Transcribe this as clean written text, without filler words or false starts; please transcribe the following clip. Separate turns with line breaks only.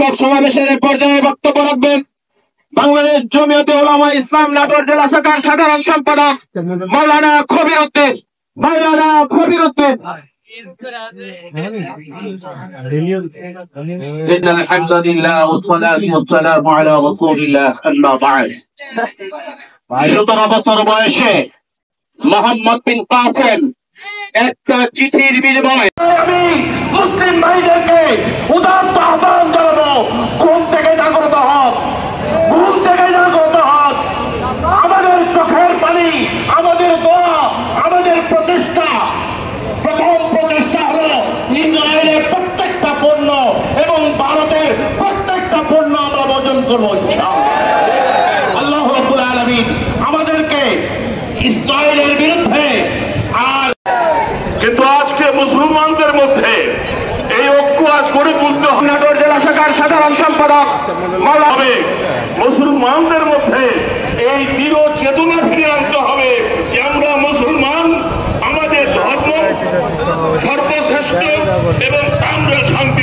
বিক্ষোভ সমাবেশের পর্যায়ে বক্তব্য রাখবেন বাংলাদেশ জমিয়তে উলামা ইসলাম নাটোর জেলা শাখার সাধারণ সম্পাদক মাওলানা খবির উদ্দিন। إن الحمد لله والصلاة والسلام على رسول الله أما بعد 17 বছর বয়সে মোহাম্মদ বিন কাসেম একটা চিঠির বিনিময়ে আমি মুসলিম ভাইদেরকে উদাত্ত আহ্বান জানাবো, ঘুম থেকে জাগ্রত হন, ঘুম থেকে জাগ্রত হন। আমাদের চোখের পানি, আমাদের দোয়া, আমাদের প্রচেষ্টা, প্রথম প্রচেষ্টা হলো ইসরায়েলের প্রত্যেকটা পণ্য এবং ভারতের প্রত্যেকটা পণ্য আমরা বর্জন করবো। আল্লাহ রাব্বুল আলামিন আমাদেরকে ইসরায়েলের বিরুদ্ধে আর কিন্তু আজকে মুসলমানদের মধ্যে এই ঐক্য আজ গড়ে তুলতে হবে। নাটোর জেলা শাখার সাধারণ সম্পাদক হবে মুসলমানদের মধ্যে এই দৃঢ় চেতনা ফিরে আনতে হবে যে আমরা মুসলমান, আমাদের ধর্ম সর্বশ্রেষ্ঠ এবং আমরা শান্তি